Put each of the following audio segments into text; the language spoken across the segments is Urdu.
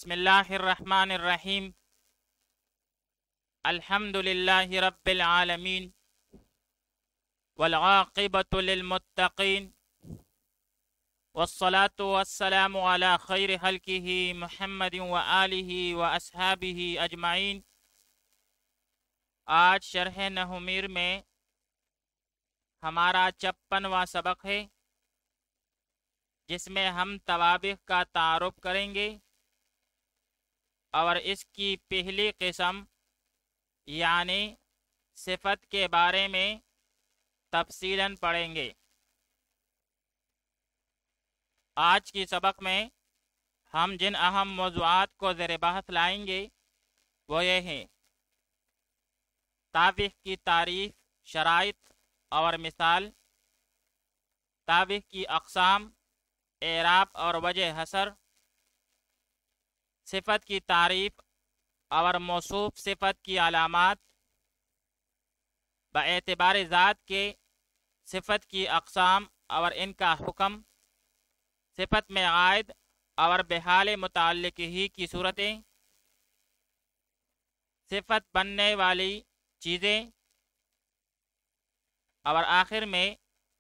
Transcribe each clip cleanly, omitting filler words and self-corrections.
بسم اللہ الرحمن الرحیم الحمد للہ رب العالمین والعاقبۃ للمتقین والصلاة والسلام علی خیر خلقہ محمد وآلہ واصحابہ اجمعین۔ آج شرح نحومیر میں ہمارا 56واں سبق ہے، جس میں ہم توابع کا تعارف کریں گے اور اس کی پہلی قسم یعنی صفت کے بارے میں تفصیلاً پڑھیں گے۔ آج کی سبق میں ہم جن اہم موضوعات کو زیر بحث لائیں گے وہ یہ ہیں: توابع کی تعریف، شرائط اور مثال، توابع کی اقسام، اعراب اور وجہ حصر، صفت کی تعریف اور موصوف صفت کی علامات، باعتبار ذات کے صفت کی اقسام اور ان کا حکم، صفت میں عائد اور بحال متعلق ہی کی صورتیں، صفت بننے والی چیزیں، اور آخر میں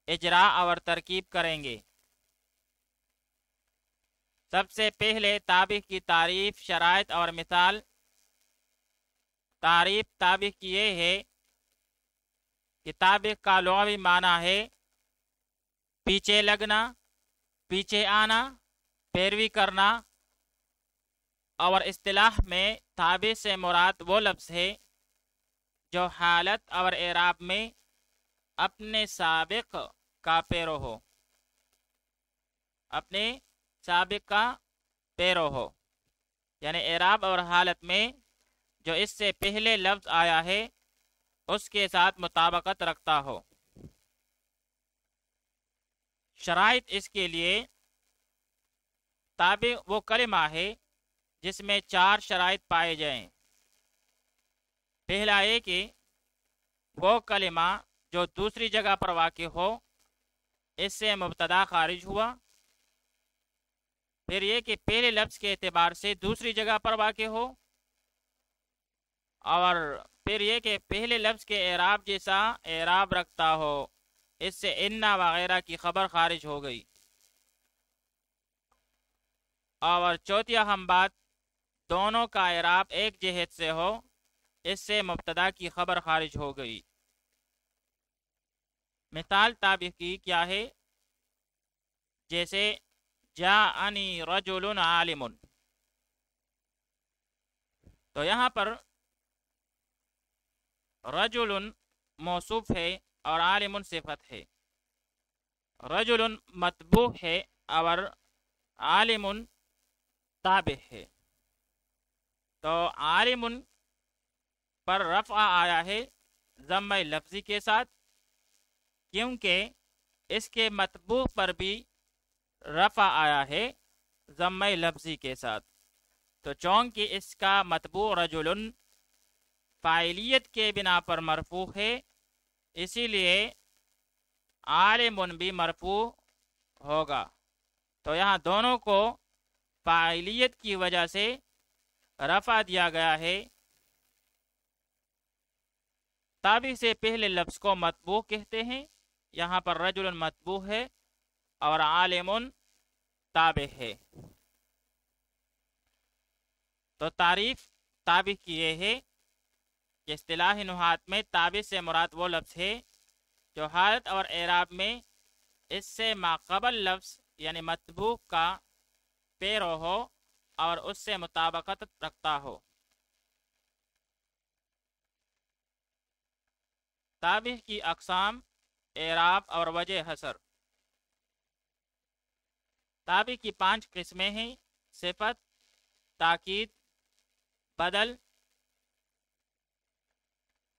اجراء اور ترکیب کریں گے۔ سب سے پہلے توابع کی تعریف، شرائط اور مثال۔ تعریف توابع کی یہ ہے کہ توابع کا لغوی معنی ہے پیچھے لگنا، پیچھے آنا، پیروی کرنا، اور اصطلاح میں توابع سے مراد وہ لفظ ہے جو حالت اور اعراب میں اپنے سابق کا پیرو ہو، اپنے سابق کا پیرو ہو، یعنی اعراب اور حالت میں جو اس سے پہلے لفظ آیا ہے اس کے ساتھ مطابقت رکھتا ہو۔ شرائط اس کے لیے توابع وہ کلمہ ہے جس میں 4 شرائط پائے جائیں۔ پہلا ہے کہ وہ کلمہ جو دوسری جگہ پر واقع ہو، اس سے مبتدا خارج ہوا۔ پھر یہ کہ پہلے لفظ کے اعتبار سے دوسری جگہ پر واقع ہو، اور پھر یہ کہ پہلے لفظ کے اعراب جیسا اعراب رکھتا ہو، اس سے انا وغیرہ کی خبر خارج ہو گئی۔ اور چوتھی اہم بات، دونوں کا اعراب ایک جہت سے ہو، اس سے مبتدا کی خبر خارج ہو گئی۔ مثال توابع کی کیا ہے؟ جیسے جاءنی رجل عالم، تو یہاں پر رجل موصوف ہے اور عالم صفت ہے۔ رجل متبوع ہے اور عالم تابع ہے۔ تو عالم پر رفع آیا ہے ضمہ لفظی کے ساتھ، کیونکہ اس کے متبوع پر بھی رفع آیا ہے ضمہ لفظی کے ساتھ۔ تو چونکہ اس کا متبوع رجل فاعلیت کے بنا پر مرفوع ہے، اسی لیے عالم بھی مرفوع ہوگا۔ تو یہاں دونوں کو فاعلیت کی وجہ سے رفع دیا گیا ہے۔ توابع سے پہلے لفظ کو متبوع کہتے ہیں، یہاں پر رجل متبوع ہے اور عالم تابع ہے۔ تو تعریف توابع کی یہ ہے کہ اصطلاح نحات میں توابع سے مراد وہ لفظ ہے جو حالت اور اعراب میں اس سے ماقبل لفظ یعنی متبوع کا پیرو ہو اور اس سے مطابقت رکھتا ہو۔ توابع کی اقسام، اعراب اور وجہ حصر۔ توابع کی 5 قسمیں ہیں: صفت، تاکید، بدل،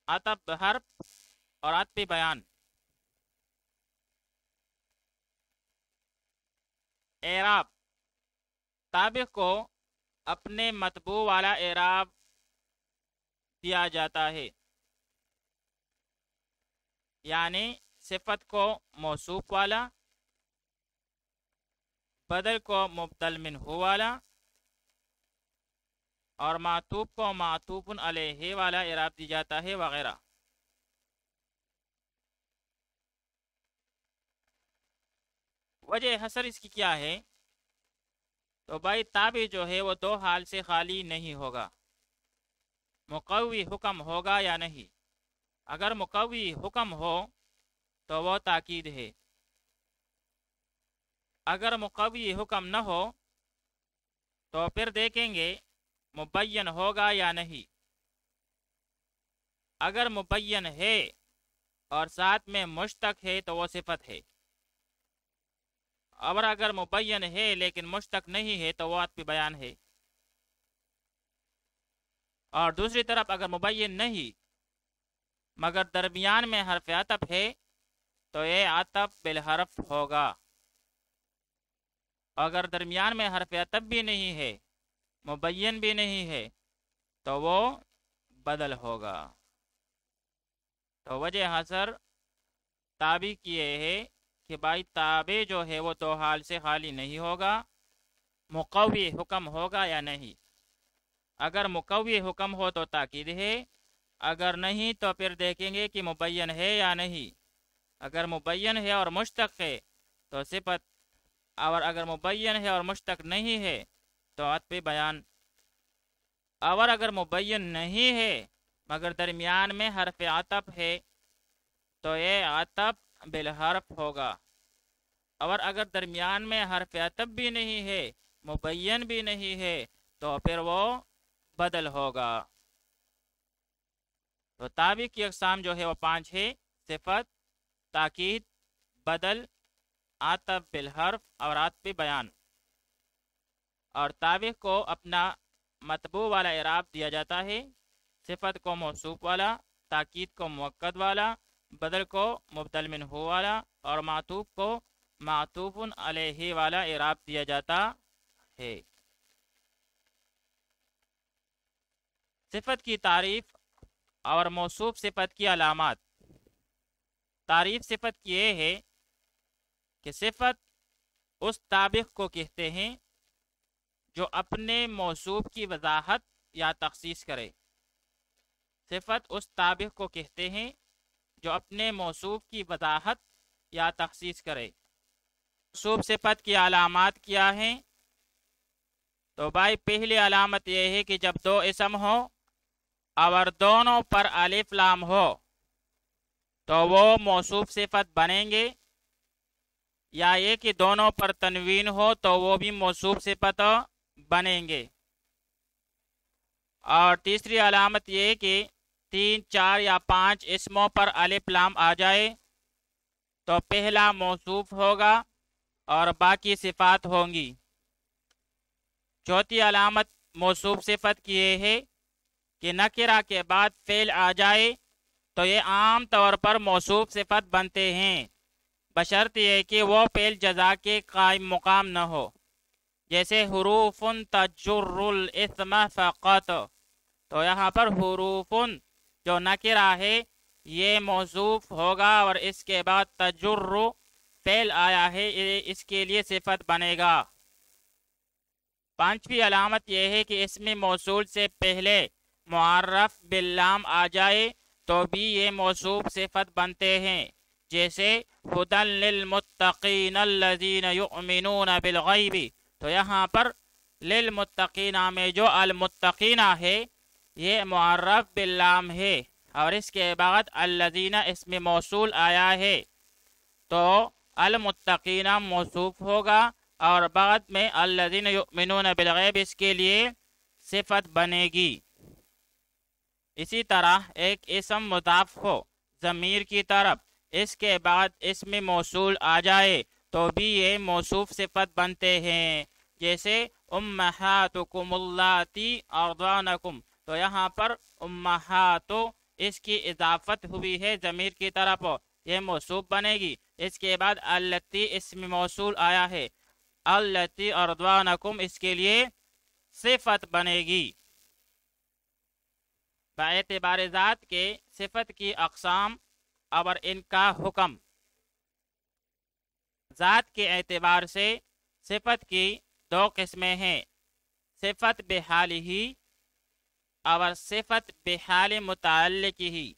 عطف حرف اور عطف بیان۔ اعراب، توابع کو اپنے متبوع والا اعراب دیا جاتا ہے، یعنی صفت کو موصوف والا، بدل کو مبدل منہ والا، اور معطوف کو معطوف علیہ والا اعراب دی جاتا ہے وغیرہ۔ وجہ حسر اس کی کیا ہے؟ تو بھائی تابع جو ہے وہ دو حال سے خالی نہیں ہوگا، مقوی حکم ہوگا یا نہیں۔ اگر مقوی حکم ہو تو وہ تاکید ہے، اگر مقوی حکم نہ ہو تو پھر دیکھیں گے مبین ہوگا یا نہیں۔ اگر مبین ہے اور ساتھ میں مشتق ہے تو وہ صفت ہے، اور اگر مبین ہے لیکن مشتق نہیں ہے تو وہ عطف بیان ہے۔ اور دوسری طرف اگر مبین نہیں مگر درمیان میں حرف عطف ہے تو یہ عطف بالحرف ہوگا، اگر درمیان میں حرف عطف بھی نہیں ہے مبین بھی نہیں ہے تو وہ بدل ہوگا۔ تو وجہ حسر تابع کیے ہے کہ بھائی تابع جو ہے وہ دو حال سے خالی نہیں ہوگا، مقوی حکم ہوگا یا نہیں۔ اگر مقوی حکم ہو تو تاکید ہے، اگر نہیں تو پھر دیکھیں گے کہ مبین ہے یا نہیں۔ اگر مبین ہے اور مشتق ہے تو صفت، اور اگر مبین ہے اور مشتق نہیں ہے تو عطف بیان، اور اگر مبین نہیں ہے مگر درمیان میں حرف عطف ہے تو یہ عطف بالحرف ہوگا، اور اگر درمیان میں حرف عطف بھی نہیں ہے مبین بھی نہیں ہے تو پھر وہ بدل ہوگا۔ تو تابع کی اقسام جو ہے وہ 5 ہے: صفت، تاکید، بدل، عطف بالحرف اور عطف بیان۔ اور تابع کو اپنا مطبوع والا اعراب دیا جاتا ہے، صفت کو موصوف والا، تاکید کو مؤکد والا، بدل کو مبدل منہ والا، اور معطوف کو معطوف علیہ والا اعراب دیا جاتا ہے۔ صفت کی تعریف اور موصوف صفت کی علامات۔ تعریف صفت کی یہ ہے کہ صفت اس تابع کو کہتے ہیں جو اپنے موصوف کی وضاحت یا تخصیص کرے۔ صفت اس تابع کو کہتے ہیں جو اپنے موصوف کی وضاحت یا تخصیص کرے۔ موصوف صفت کی علامات کیا ہیں؟ تو بھائی پہلی علامت یہ ہے کہ جب دو اسم ہو اور دونوں پر الف لام ہو تو وہ موصوف صفت بنیں گے، یا یہ کہ دونوں پر تنوین ہو تو وہ بھی موصوف صفت بنیں گے۔ اور تیسری علامت یہ کہ 3، 4 یا 5 اسموں پر الف لام آ جائے تو پہلا موصوف ہوگا اور باقی صفات ہوں گی۔ چوتھی علامت موصوف صفت کی یہ ہے کہ نکرہ کے بعد فعل آ جائے تو یہ عام طور پر موصوف صفت بنتے ہیں، بشرط یہ کہ وہ فعل جزا کے قائم مقام نہ ہو، جیسے حروف تجر الاسم فقط۔ تو یہاں پر حروف جو نکرہ ہے یہ موصوف ہوگا اور اس کے بعد تجر فعل آیا ہے اس کے لیے صفت بنے گا۔ پانچویں علامت یہ ہے کہ اسم موصول سے پہلے معرف باللام آ جائے تو بھی یہ موصوف صفت بنتے ہیں، جیسے ہدی للمتقین الذین یؤمنون بالغیب۔ تو یہاں پر للمتقین میں جو المتقین ہے یہ معرف باللام ہے اور اس کے بعد الذین اسم موصول آیا ہے تو المتقین موصوف ہوگا اور بعد میں الذین یؤمنون بالغیب اس کے لیے صفت بنے گی۔ اسی طرح ایک اسم مضاف ہو ضمیر کی طرف، اس کے بعد اسم موصول آ جائے تو بھی یہ موصوف صفت بنتے ہیں، جیسے امہاتکم اللاتی ارضعنکم۔ تو یہاں پر امہاتو اس کی اضافت ہوئی ہے ضمیر کی طرف، یہ موصوف بنے گی۔ اس کے بعد اللاتی اسم موصول آیا ہے، اللاتی ارضعنکم اس کے لیے صفت بنے گی۔ باعتبار ذات کے صفت کی اقسام اور ان کا حکم۔ ذات کے اعتبار سے صفت کی 2 قسمیں ہیں: صفت بحالہ اور صفت بحال متعلق ہی۔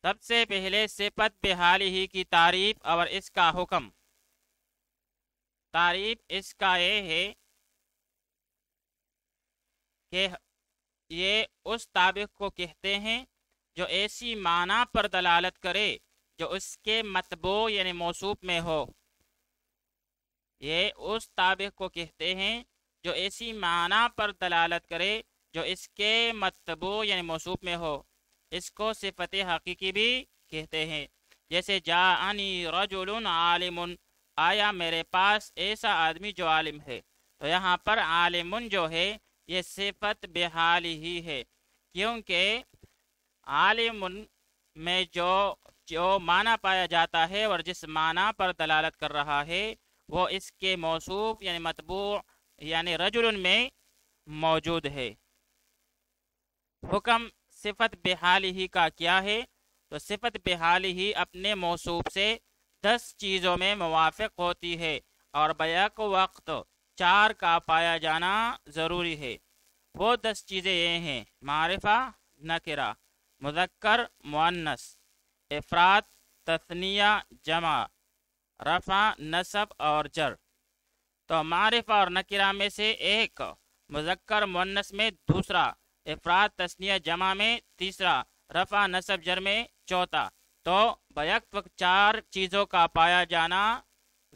سب سے پہلے صفت بحال ہی کی تعریف اور اس کا حکم۔ تعریف اس کا یہ ہے کہ یہ اس تابع کو کہتے ہیں جو ایسی معنی پر دلالت کرے جو اس کے مطبوع یعنی موصوف میں ہو۔ یہ اس تابع کو کہتے ہیں جو ایسی معنی پر دلالت کرے جو اس کے مطبوع یعنی موصوف میں ہو۔ اس کو صفت حقیقی بھی کہتے ہیں، جیسے جاءنی رجل عالم، آیا میرے پاس ایسا آدمی جو عالم ہے۔ تو یہاں پر عالم جو ہے یہ صفت بحال ہی ہے، کیونکہ عالم میں جو معنی پایا جاتا ہے اور جس معنی پر دلالت کر رہا ہے وہ اس کے موصوف یعنی مطبوع یعنی رجل میں موجود ہے۔ حکم صفت بحال ہی کا کیا ہے؟ تو صفت بحال ہی اپنے موصوف سے 10 چیزوں میں موافق ہوتی ہے اور بیک وقت 4 کا پایا جانا ضروری ہے۔ وہ 10 چیزیں یہ ہیں: معرفہ، نکرہ، مذکر مؤنث، افراد تثنیہ جمع، رفع نصب اور جر۔ تو معرفہ اور نکرہ میں سے ایک، مذکر مؤنث میں دوسرا، افراد تثنیہ جمع میں تیسرا، رفع نصب جر میں چوتھا۔ تو بیک وقت 4 چیزوں کا پایا جانا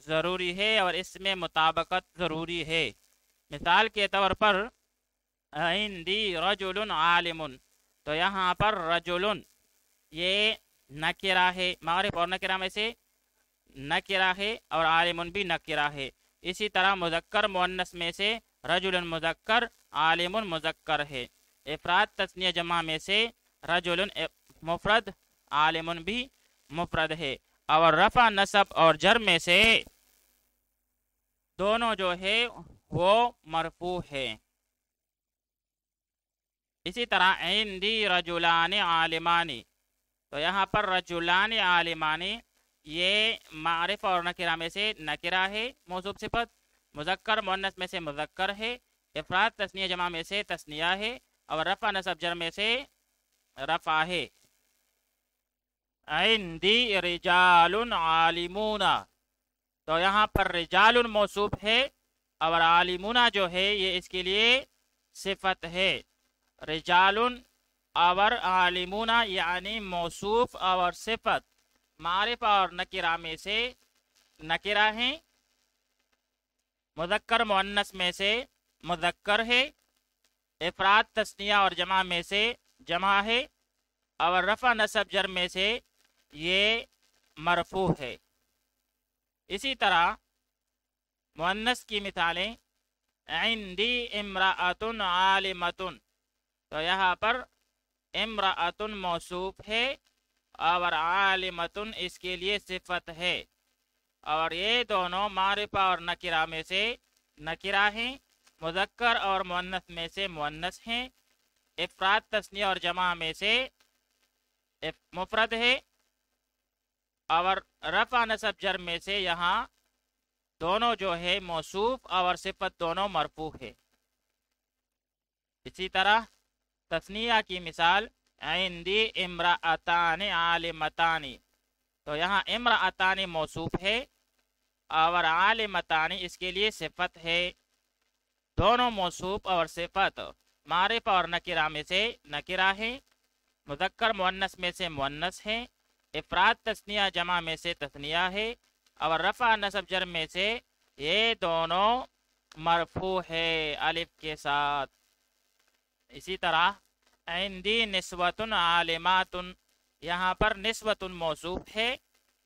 ضروری ہے اور اس میں مطابقت ضروری ہے۔ مثال کے طور پر عندی رجل عالم، تو یہاں پر رجل یہ نکرہ ہے، معرفہ اور نکرہ میں سے نکرہ ہے اور عالم بھی نکرہ ہے۔ اسی طرح مذکر مؤنث میں سے رجل مذکر، عالم مذکر ہے۔ افراد تثنیہ جمع میں سے رجل مفرد، عالم بھی مفرد ہے۔ اور رفع نصب اور جر میں سے دونوں جو ہے وہ مرفوع ہے۔ اسی طرح عندی رجلان عالمانی، تو یہاں پر رجلان عالمانی یہ معرفہ اور نکرہ میں سے نکرہ ہے موصوف صفت، مذکر مؤنث میں سے مذکر ہے، افراد تثنیہ جمع میں سے تثنیہ ہے اور رفع نصب جر میں سے رفع ہے۔ عندی رجال عالمون، تو یہاں پر رجال موصوف ہے اور عالمون جو ہے یہ اس کے لیے صفت ہے۔ رجال اور عالمون یعنی موصوف اور صفت معرفہ اور نکرہ میں سے نکرہ ہیں، مذکر مؤنث میں سے مذکر ہے، افراد تثنیہ اور جمع میں سے جمع ہے اور رفع نصب جر میں سے یہ مرفوع ہے۔ اسی طرح مؤنث کی مثالیں عندی امرأۃ عالمۃ، تو یہاں پر امرأۃ موصوف ہے اور عالمۃ اس کے لیے صفت ہے، اور یہ دونوں معرفہ اور نکرہ میں سے نکرہ ہیں، مذکر اور مؤنث میں سے مؤنث ہیں، افراد تثنیہ اور جمع میں سے مفرد ہے اور رفع نصب جر میں سے یہاں دونوں جو ہے موصوف اور صفت دونوں مرفوع ہے۔ اسی طرح تثنیہ کی مثال عندی امرأتان عالمتان، تو یہاں امرأتان موصوف ہے اور عالمتان اس کے لیے صفت ہے۔ دونوں موصوف اور صفت معرفہ اور نکرہ میں سے نکرہ ہے، مذکر مؤنث میں سے مؤنث ہے، افراد تثنیہ جمع میں سے تثنیہ ہے اور رفع نصب جر میں سے یہ دونوں مرفوع ہے الف کے ساتھ۔ اسی طرح عندی نسوۃ عالمات، یہاں پر نسوۃ موصوف ہے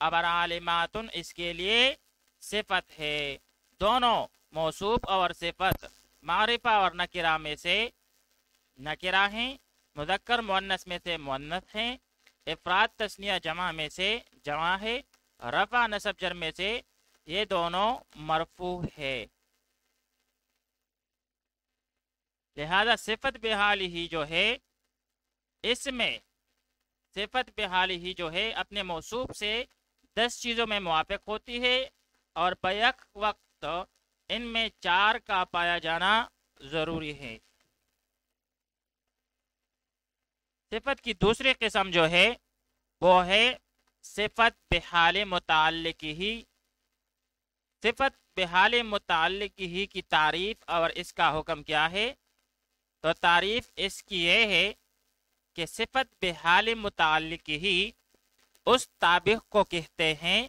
اور عالمات اس کے لیے صفت ہے۔ دونوں موصوف اور صفت معرفہ اور نکرہ میں سے نکرہ ہیں، مذکر مؤنث میں سے مؤنث ہیں، افراد تثنیہ جمع میں سے جمع ہے، رفع نصب جر میں سے یہ دونوں مرفوع ہے۔ لہذا صفت بحال ہی جو ہے اس میں صفت بحال ہی جو ہے اپنے موصوف سے 10 چیزوں میں موافق ہوتی ہے اور بیک وقت ان میں 4 کا پایا جانا ضروری ہے۔ صفت کی دوسری قسم جو ہے وہ ہے صفت بحال متعلق ہی. صفت بحال متعلق ہی کی تعریف اور اس کا حکم کیا ہے؟ تو تعریف اس کی یہ ہے کہ صفت بحال متعلق ہی اس تابع کو کہتے ہیں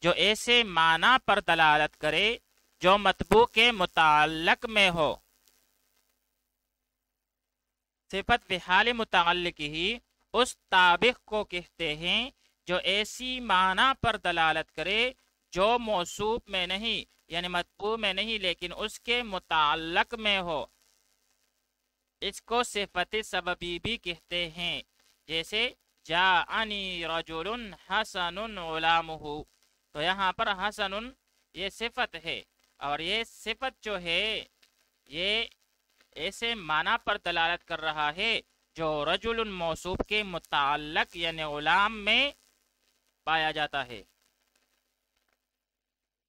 جو ایسے معنی پر دلالت کرے جو مطبوع کے متعلق میں ہو. صفت بحال متعلق ہی اس تابع کو کہتے ہیں جو ایسی معنی پر دلالت کرے جو موصوف میں نہیں یعنی مطبوع میں نہیں لیکن اس کے متعلق میں ہو. اس کو صفت سببی بھی کہتے ہیں، جیسے جاءنی رجل حسن غلامہ. تو یہاں پر حسن یہ صفت ہے اور یہ صفت جو ہے یہ ایسے معنی پر دلالت کر رہا ہے جو رجل موصوف کے متعلق یعنی غلام میں پایا جاتا ہے.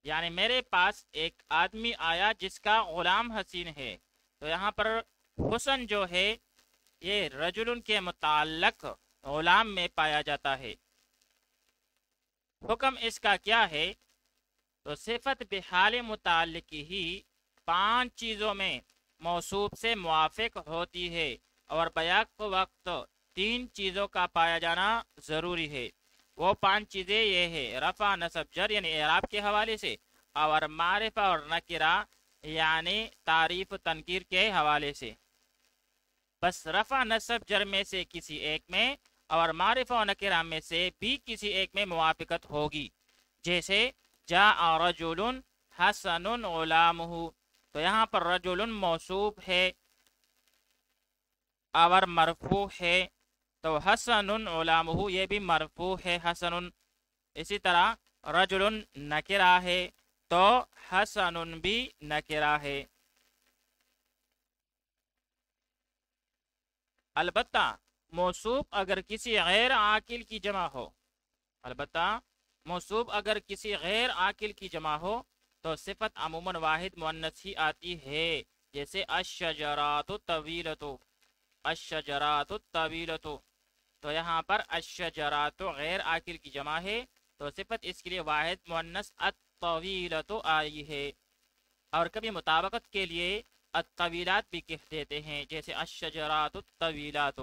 یعنی میرے پاس ایک آدمی آیا جس کا غلام حسین ہے، تو یہاں پر حسن جو ہے یہ رجل کے متعلق غلام میں پایا جاتا ہے. حکم اس کا کیا ہے؟ تو صفت بحال متعلق ہی 5 چیزوں میں موصوف سے موافق ہوتی ہے اور بیک وقت 3 چیزوں کا پایا جانا ضروری ہے. وہ 5 چیزیں یہ ہے: رفع نصب جر یعنی اعراب کے حوالے سے، اور معرفہ اور نکرہ یعنی تعریف تنکیر کے حوالے سے. بس رفع نصب جر میں سے کسی ایک میں اور معرفہ و نکرہ میں سے بھی کسی ایک میں موافقت ہوگی. جیسے جاء رجل حسن غلامہ، تو یہاں پر رجل موصوف ہے اور مرفوع ہے، تو حسن غلامہ یہ بھی مرفوع ہے حسن. اسی طرح رجل نکرہ ہے تو حسن بھی نکرہ ہے. البتہ موصوف اگر کسی غیر عاقل کی جمع ہو، کی جمع ہو تو صفت عموماً واحد مؤنث ہی آتی ہے. جیسے الشجرات الطویلۃ، تو یہاں پر الشجرات غیر عاقل کی جمع ہے تو صفت اس کے لیے واحد مؤنث الطویلۃ آئی ہے. اور کبھی مطابقت کے لیے الطویلات بھی کہہ دیتے ہیں، جیسے الشجرات الطویلات.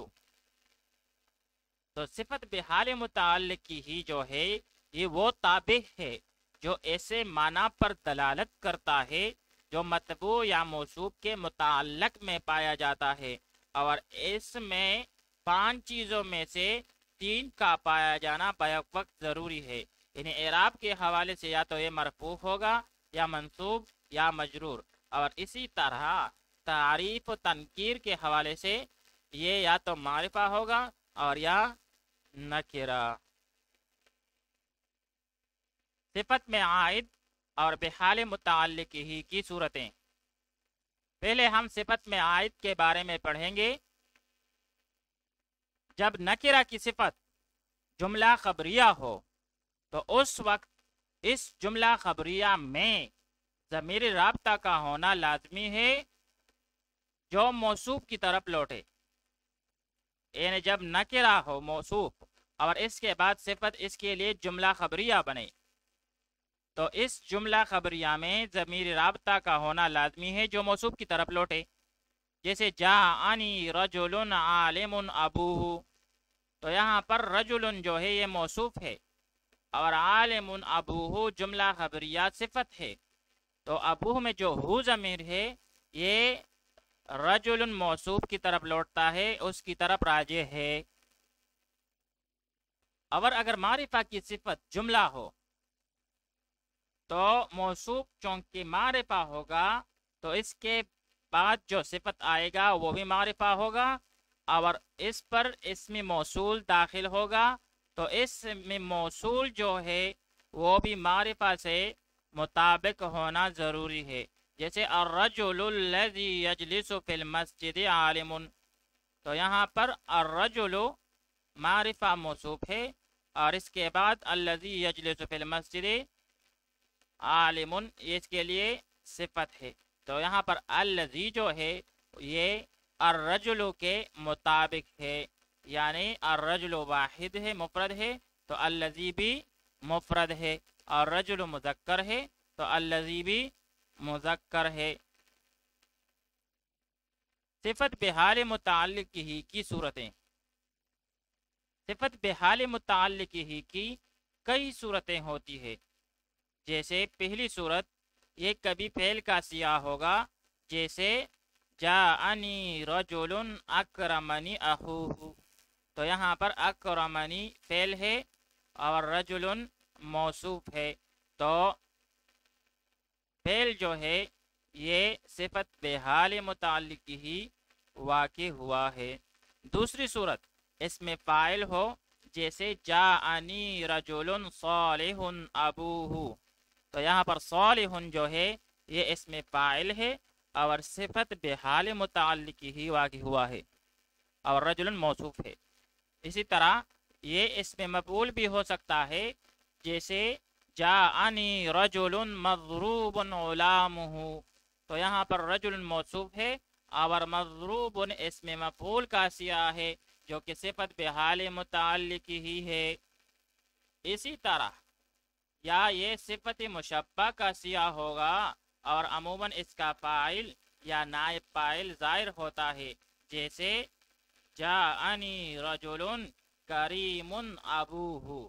تو صفت بحال متعلق کی ہی جو ہے یہ وہ تابع ہے جو ایسے معنی پر دلالت کرتا ہے جو مطبوع یا موصوف کے متعلق میں پایا جاتا ہے، اور اس میں 5 چیزوں میں سے 3 کا پایا جانا بیک وقت ضروری ہے. یعنی اعراب کے حوالے سے یا تو یہ مرفوع ہوگا یا منصوب یا مجرور، اور اسی طرح تعریف و تنکیر کے حوالے سے یہ یا تو معرفہ ہوگا اور یا نکرہ. صفت میں عائد اور بحال متعلق ہی کی صورتیں. پہلے ہم صفت میں عائد کے بارے میں پڑھیں گے. جب نکرہ کی صفت جملہ خبریہ ہو تو اس وقت اس جملہ خبریہ میں ضمیر رابطہ کا ہونا لازمی ہے جو موصوف کی طرف لوٹے. یعنی جب نکرہ ہو موصوف اور اس کے بعد صفت اس کے لیے جملہ خبریہ بنے تو اس جملہ خبریہ میں ضمیر رابطہ کا ہونا لازمی ہے جو موصوف کی طرف لوٹے. جیسے جاءنی رجل عالم ابوہ، تو یہاں پر رجل جو ہے یہ موصوف ہے اور عالم ابوہ جملہ خبریہ صفت ہے. تو ابوہ میں جو ہو ضمیر ہے یہ رجل موصوف کی طرف لوٹتا ہے، اس کی طرف راجع ہے. اور اگر معرفہ کی صفت جملہ ہو تو موصوف چونکہ معرفہ ہوگا تو اس کے بعد جو صفت آئے گا وہ بھی معرفہ ہوگا، اور اس پر اسم موصول داخل ہوگا تو اسم موصول جو ہے وہ بھی معرفہ سے مطابق ہونا ضروری ہے. جیسے الرجل الذی یجلس فی المسجد عالم، تو یہاں پر الرجل معرفہ موصوف ہے اور اس کے بعد الذی یجلس فی المسجد عالم اس کے لیے صفت ہے. تو یہاں پر الذی جو ہے یہ الرجل کے مطابق ہے، یعنی الرجل واحد ہے، مفرد ہے، تو الذی بھی مفرد ہے، اور رجل مذکر ہے تو الذی بھی مذکر ہے۔ صفت بحال متعلق ہی کی صورتیں، صفت بحال متعلق ہی کی کئی صورتیں ہوتی ہے۔ جیسے پہلی صورت، یہ کبھی فعل کا سیاہ ہوگا، جیسے جاءنی رجل اکرمنی اخوہ، تو یہاں پر اکرمنی فعل ہے اور رجل موصوف ہے، تو فعل جو ہے یہ صفت بحال متعلق ہی واقع ہوا ہے۔ دوسری صورت، اس میں فاعل ہو، جیسے جاءنی رجل صالح ابوہ، تو یہاں پر صالح جو ہے یہ اس میں فاعل ہے اور صفت بحال متعلق ہی واقع ہوا ہے اور رجل موصوف ہے۔ اسی طرح یہ اس میں مفعول بھی ہو سکتا ہے، جیسے جاءنی رجل مضروب غلامہ، تو یہاں پر رجل موصوف ہے اور مضروب اس میں مفعول کا سیاہ ہے جو کہ صفت بحال متعلق ہی ہے۔ اسی طرح یا یہ صفت مشبہ کا سیاہ ہوگا اور عموماً اس کا فاعل یا نائب فاعل ظاہر ہوتا ہے، جیسے جاءنی رجل کریم ابوہ،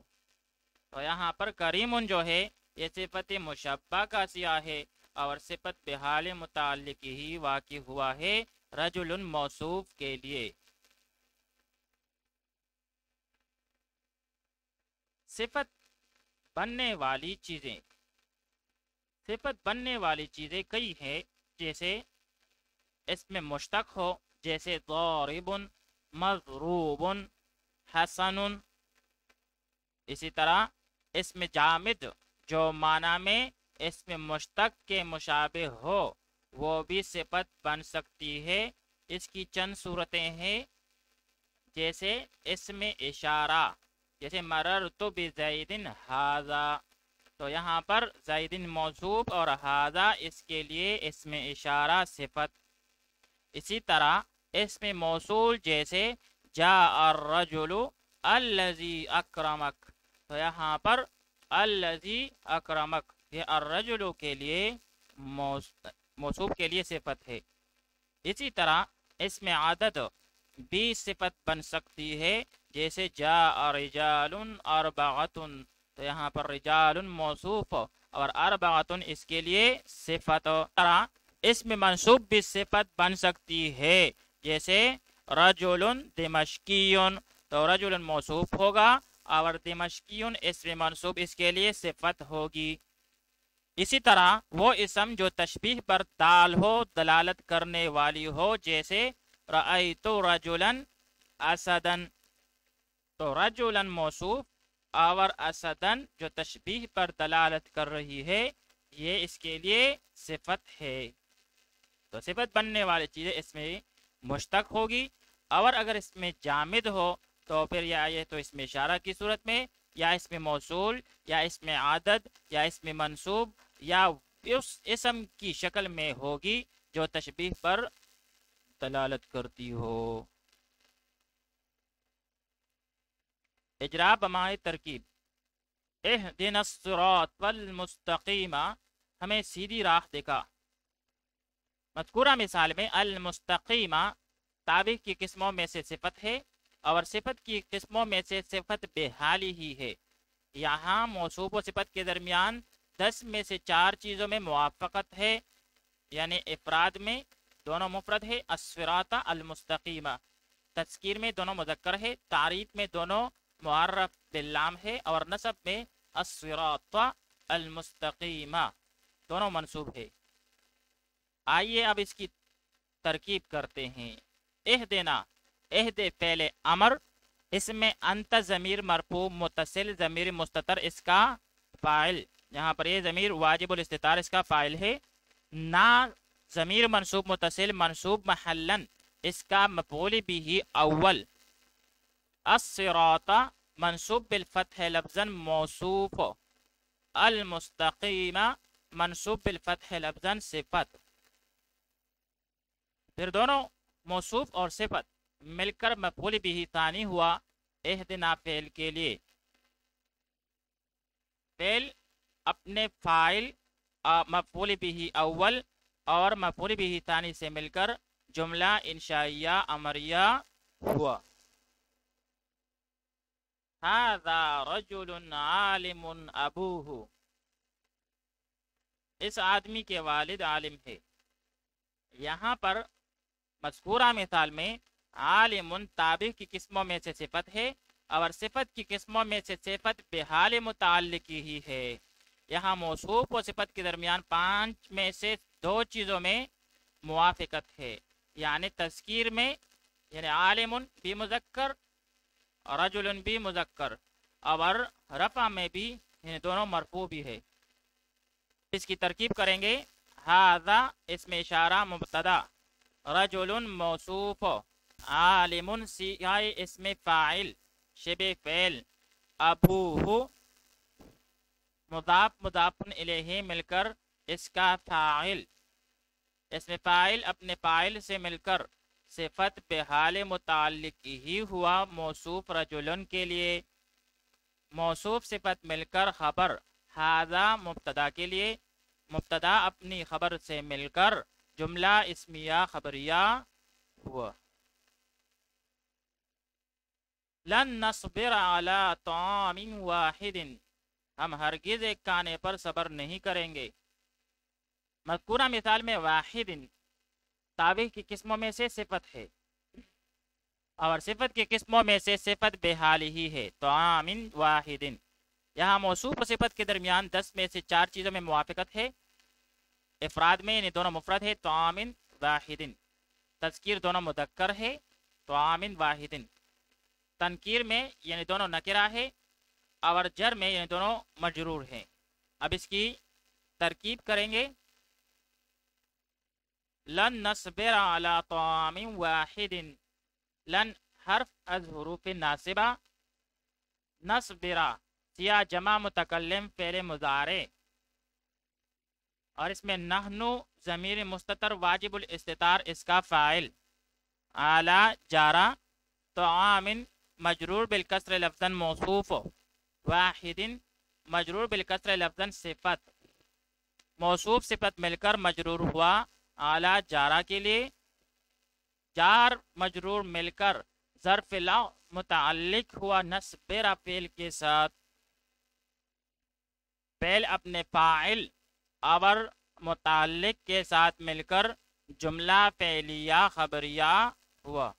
تو یہاں پر کریم جو ہے یہ صفت مشبہ کا سیاہ ہے اور صفت بحال متعلق ہی واقع ہوا ہے رجل موصوف کے لیے۔ صفت بننے والی چیزیں، صفت بننے والی چیزیں کئی ہیں، جیسے اس میں مشتق ہو، جیسے ضارب، مضروب، حسن۔ اسی طرح اس میں جامد جو معنی میں اس میں مشتق کے مشابہ ہو وہ بھی صفت بن سکتی ہے۔ اس کی چند صورتیں ہیں، جیسے اس میں اشارہ، جیسے مررت بزید ھذا، تو یہاں پر زید موصوف اور ھذا اس کے لیے اس میں اشارہ صفت۔ اسی طرح اس میں موصول، جیسے جاء الرجل الذی اکرمک، تو یہاں پر الذی اکرمک یہ الرجل کے لیے موصوف کے لیے صفت ہے۔ اسی طرح اس میں عدد بھی صفت بن سکتی ہے، جیسے جاء رجال اربعۃ، تو یہاں پر رجال موصوف اور اربعۃ اس کے لیے صفت۔ طرح اس میں منصوب بھی صفت بن سکتی ہے، جیسے رجل دمشقی، تو رجل موصوف ہوگا اور دمشقی اس میں منصوب اس کے لیے صفت ہوگی۔ اسی طرح وہ اسم جو تشبیہ پر دال ہو، دلالت کرنے والی ہو، جیسے رأیت رجلا اسدا، تو رجلا موصوف اور اسدا جو تشبیہ پر دلالت کر رہی ہے یہ اس کے لیے صفت ہے۔ تو صفت بننے والی چیزیں اس میں مشتق ہوگی، اور اگر اس میں جامد ہو تو پھر یا یہ تو اس میں اشارہ کی صورت میں، یا اس میں موصول، یا اس میں عدد، یا اس میں منصوب، یا اس اسم کی شکل میں ہوگی جو تشبیہ پر دلالت کرتی ہو۔ اجرا بمائے ترکیب، اہدنا الصراط المستقیم، ہمیں سیدھی راہ دکھا۔ مذکورہ مثال میں المستقیم تابع کی قسموں میں سے صفت ہے اور صفت کی قسموں میں سے صفت بحالی ہی ہے۔ یہاں موصوف و صفت کے درمیان 10 میں سے 4 چیزوں میں موافقت ہے، یعنی افراد میں دونوں مفرد ہے، الصراط المستقیم، تذکیر میں دونوں مذکر ہے، تعریف میں دونوں معرف باللام ہے، اور نسب میں الصراط المستقیم دونوں منصوب ہے۔ آئیے اب اس کی ترکیب کرتے ہیں۔ اہدنا، اہد فعل امر، اس میں انت ضمیر مرفوع متصل ضمیر مستتر اس کا فاعل، یہاں پر یہ ضمیر واجب الاستتار اس کا فاعل ہے۔ نا ضمیر منصوب متصل منصوب محلن اس کا مفعول بھی اول۔ الصراط منصوب بالفتح لفظا موصوف، المستقیم منصوب بالفتح لفظا صفت۔ پھر دونوں موصوف اور صفت مل کر مفعول بھی ثانی ہوا اہدنا فعل کے لیے. فعل اپنے فاعل مفعول بھی اول اور مفعول بھی ثانی سے مل کر جملہ انشائیہ امریہ ہوا. هذا رجل عالم ابوہ، اس آدمی کے والد عالم ہے. یہاں پر مذکورہ مثال میں عالم تابع کی قسموں میں سے صفت ہے اور صفت کی قسموں میں سے صفت بحال متعلق ہی ہے. یہاں موصوف و صفت کے درمیان 5 میں سے 2 چیزوں میں موافقت ہے، یعنی تذکیر میں یعنی عالم بھی مذکر رجل بھی مذکر اور رفع میں بھی یعنی دونوں مرفوع بھی ہے. اس کی ترکیب کریں گے. ھذا اسم اشارہ مبتدا، رجل موصوف، عالم سیغہ اسم فاعل شبہ فعل، ابوہ مضاف مضاف الیہ مل کر اس کا فاعل، اسم فاعل اپنے فاعل سے مل کر صفت بحال متعلق ہی ہوا موصوف رجلن کے لیے. موصوف صفت مل کر خبر ھذا مبتدا کے لیے، مبتدا اپنی خبر سے مل کر جملہ اسمیہ خبریہ ہوا. لن نصبر علی طعام واحد، ہم ہرگز ایک کھانے پر صبر نہیں کریں گے. مذکورہ مثال میں واحد تابع کی قسموں میں سے صفت ہے اور صفت کی قسموں میں سے صفت بحال ہی ہے. طعام واحد، یہاں موصوف و صفت کے درمیان 10 میں سے 4 چیزوں میں موافقت ہے. افراد میں یعنی دونوں مفرد ہے طعام واحد، تذکیر دونوں مذکر ہے طعام واحد، تنکیر میں یعنی دونوں نکرہ ہے اور جر میں یعنی دونوں مجرور ہیں. اب اس کی ترکیب کریں گے. لن نصبر علی طعام واحد، لن حرف از حروف ناصبہ، نصبرہ سیاہ جمع متکلم فعل مضارع، اور اس میں نحنو ضمیر مستتر واجب الاستتار اس کا فاعل، اعلی جارہ، طعام مجرور بالکسر لفظا موصوف، واحد مجرور بالکسر لفظا صفت. موصوف صفت مل کر مجرور ہوا اعلی جارہ کے لیے، جار مجرور مل کر ظرف لا متعلق ہوا نصبرہ فعل کے ساتھ. فعل اپنے فاعل اور متعلق کے ساتھ مل کر جملہ فعلیہ خبریہ ہوا.